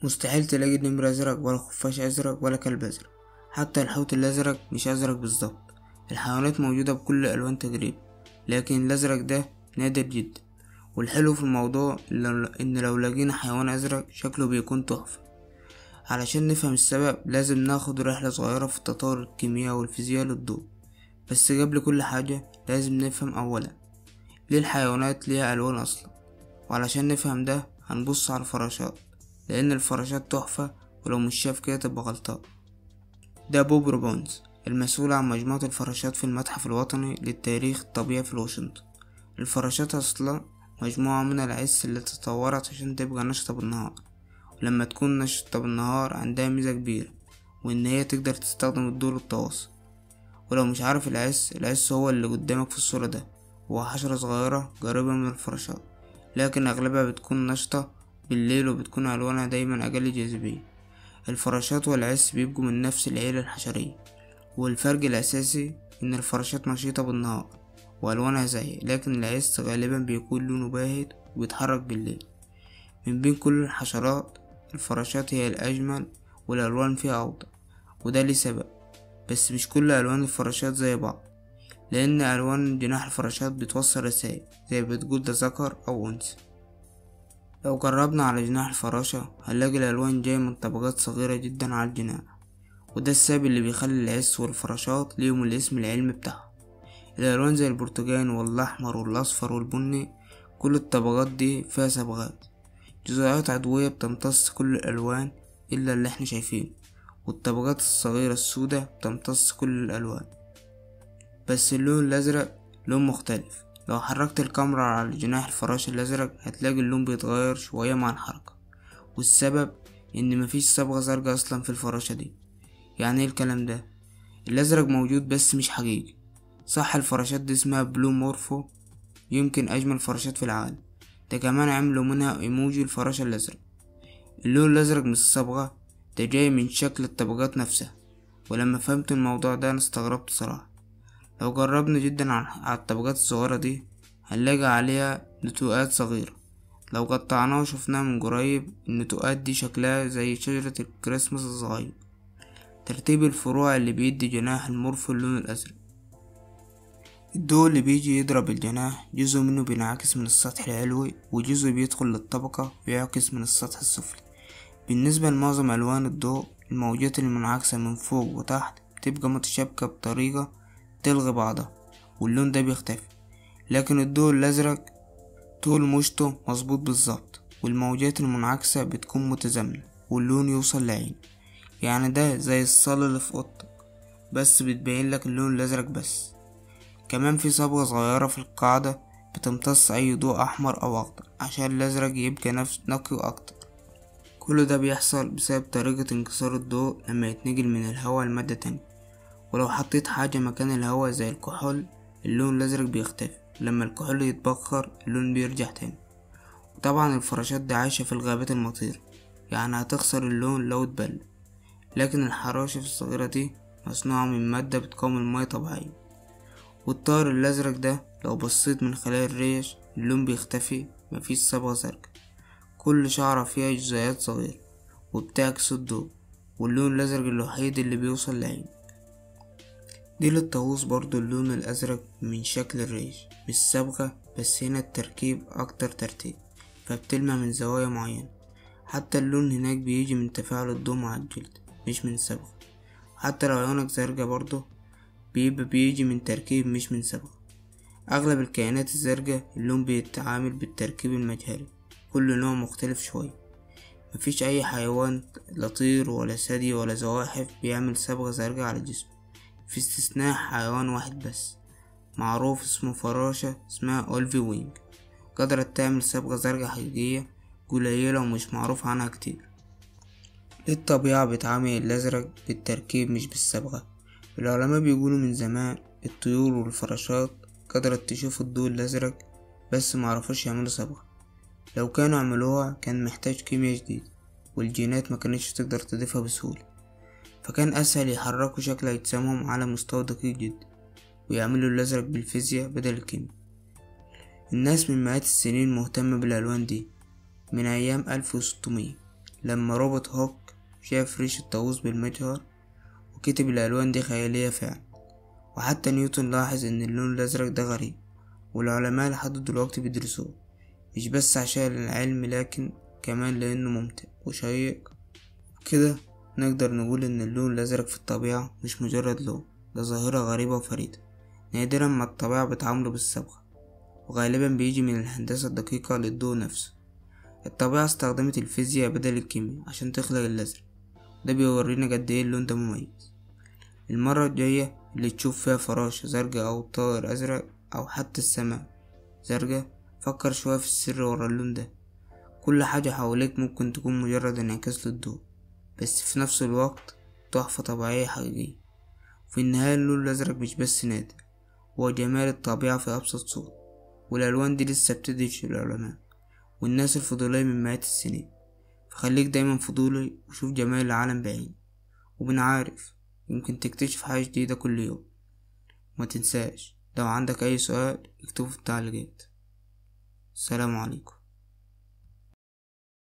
مستحيل تلاقي نمر أزرق ولا خفاش أزرق ولا كلب أزرق. حتى الحوت الأزرق مش أزرق بالظبط. الحيوانات موجودة بكل الألوان تقريبا، لكن الأزرق ده نادر جدا. والحلو في الموضوع إن لو لقينا حيوان أزرق شكله بيكون تحفة. علشان نفهم السبب لازم ناخد رحلة صغيرة في التطور الكيميائي والفيزياء للضوء. بس قبل كل حاجة لازم نفهم أولا ليه الحيوانات ليها ألوان أصلا. وعلشان نفهم ده هنبص على الفراشات، لأن الفراشات تحفة، ولو مش شاف كده تبقى غلطان. ده بوب روبونز، المسؤول عن مجموعة الفراشات في المتحف الوطني للتاريخ الطبيعي في واشنطن. الفراشات أصلا مجموعة من العس اللي تطورت عشان تبقى نشطة بالنهار، ولما تكون نشطة بالنهار عندها ميزة كبيرة، وإن هي تقدر تستخدم الضوء للتواصل. ولو مش عارف العس هو اللي قدامك في الصورة ده، هو حشرة صغيرة قريبة من الفراشات، لكن أغلبها بتكون نشطة بالليل وبتكون ألوانها دايما أقل جاذبية. الفراشات والعس بيبقوا من نفس العيلة الحشرية، والفرق الأساسي إن الفراشات نشيطة بالنهار وألوانها زاهية، لكن العس غالبا بيكون لونه باهت وبيتحرك بالليل. من بين كل الحشرات الفراشات هي الأجمل والألوان فيها أوضح، وده ليه سبب. بس مش كل ألوان الفراشات زي بعض، لأن ألوان جناح الفراشات بتوصل رسائل زي بتقول ده ذكر أو أنثى. لو جربنا على جناح الفراشة هنلاقي الألوان جاية من طبقات صغيرة جدا على الجناح، وده السبب اللي بيخلي العس والفراشات ليهم الاسم العلمي بتاعهم. الألوان زي البرتقاني والأحمر والأصفر والبني، كل الطبقات دي فيها صبغات، جزيئات عضوية بتمتص كل الألوان إلا اللي احنا شايفينه، والطبقات الصغيرة السوداء بتمتص كل الألوان. بس اللون الأزرق لون مختلف. لو حركت الكاميرا على جناح الفراشة الأزرق هتلاقي اللون بيتغير شوية مع الحركة، والسبب إن مفيش صبغة زرقاء أصلا في الفراشة دي. يعني ايه الكلام ده؟ الأزرق موجود بس مش حقيقي. صح، الفراشات دي اسمها بلو مورفو، يمكن أجمل فراشات في العالم. ده كمان عملوا منها ايموجي الفراشة الأزرق. اللون الأزرق مش صبغة، ده جاي من شكل الطبقات نفسها. ولما فهمت الموضوع ده أنا استغربت صراحة. لو جربنا جدا على الطبقات الصغيرة دي هنلاقي عليها نتوءات صغيرة. لو قطعناها وشفناها من قريب النتوءات دي شكلها زي شجرة الكريسماس الصغير. ترتيب الفروع اللي بيدي جناح المورفو اللون الأزرق. الضوء اللي بيجي يضرب الجناح جزء منه بينعكس من السطح العلوي، وجزء بيدخل للطبقة ويعكس من السطح السفلي. بالنسبة لمعظم ألوان الضوء الموجات المنعكسة من فوق وتحت بتبقى متشابكة بطريقة تلغي بعضها، واللون ده بيختفي. لكن الضوء الأزرق طول مشطه مظبوط بالظبط، والموجات المنعكسة بتكون متزامنة واللون يوصل لعين. يعني ده زي الصالة اللي في أوضتك، بس بتبين لك اللون الأزرق بس. كمان في صبغة صغيرة في القاعدة بتمتص أي ضوء أحمر أو أخضر عشان الأزرق يبقى نفس نقي أكتر. كل ده بيحصل بسبب طريقة انكسار الضوء لما يتنقل من الهواء لمادة تانية. ولو حطيت حاجة مكان الهواء زي الكحول اللون الأزرق بيختفي، لما الكحول يتبخر اللون بيرجع تاني. وطبعا الفراشات دي عايشة في الغابات المطيرة، يعني هتخسر اللون لو اتبل. لكن الحراشف الصغيرة دي مصنوعة من مادة بتقاوم المياه طبيعية. والطائر الأزرق ده لو بصيت من خلال الريش اللون بيختفي، مفيش صبغة زرقاء، كل شعرة فيها جزيئات صغيرة وبتعكس الضوء، واللون الأزرق الوحيد اللي بيوصل لعين. دي للطاووس برضو اللون الأزرق من شكل الريش مش صبغة، بس هنا التركيب أكتر ترتيب، فبتلمع من زوايا معينة. حتى اللون هناك بيجي من تفاعل الضوء مع الجلد مش من صبغة. حتى لو عيونك زرقا برضو بيجي من تركيب مش من صبغة. أغلب الكائنات الزرقاء اللون بيتعامل بالتركيب المجهري، كل نوع مختلف شوية. مفيش أي حيوان لا طير ولا ثدي ولا زواحف بيعمل صبغة زرقاء على جسمه، في استثناء حيوان واحد بس معروف اسمه فراشة اسمها أولفي وينج، قدرت تعمل صبغة زرقاء حقيقية قليلة ومش معروف عنها كتير. الطبيعة بتعامل الأزرق بالتركيب مش بالصبغة. العلماء بيقولوا من زمان الطيور والفراشات قدرت تشوف الضوء الأزرق، بس معرفوش يعملوا صبغة. لو كانوا عملوها كان محتاج كيمياء جديد، والجينات ما كانتش تقدر تضيفها بسهولة، فكان أسهل يحركوا شكل أجسامهم على مستوى دقيق جدا ويعملوا الأزرق بالفيزياء بدل الكيمياء. الناس من مئات السنين مهتمة بالألوان دي من أيام 1600، لما روبرت هوك شاف ريش الطاووس بالمجهر وكتب الألوان دي خيالية فعلا. وحتى نيوتن لاحظ إن اللون الأزرق ده غريب، والعلماء لحد دلوقتي بيدرسوه، مش بس عشان العلم لكن كمان لأنه ممتع وشيق. كده نقدر نقول إن اللون الأزرق في الطبيعة مش مجرد لون، ده ظاهرة غريبة وفريدة، نادرا ما الطبيعة بتعامله بالصبغة، وغالبا بيجي من الهندسة الدقيقة للضوء نفسه. الطبيعة استخدمت الفيزياء بدل الكيمياء عشان تخلق الأزرق، ده بيورينا قد ايه اللون ده مميز. المرة الجاية اللي تشوف فيها فراشة زرقاء أو طائر أزرق أو حتى السماء زرقاء، فكر شوية في السر ورا اللون ده. كل حاجة حواليك ممكن تكون مجرد انعكاس للضوء، بس في نفس الوقت تحفة طبيعية حقيقية. في النهاية اللون الأزرق مش بس نادر، هو جمال الطبيعة في أبسط صورة، والألوان دي لسه بتدهش العلماء والناس الفضولية من مئات السنين. فخليك دايما فضولي وشوف جمال العالم بعين، ومن عارف يمكن تكتشف حاجة جديدة كل يوم. ما تنساش لو عندك أي سؤال اكتبه في التعليقات. السلام عليكم.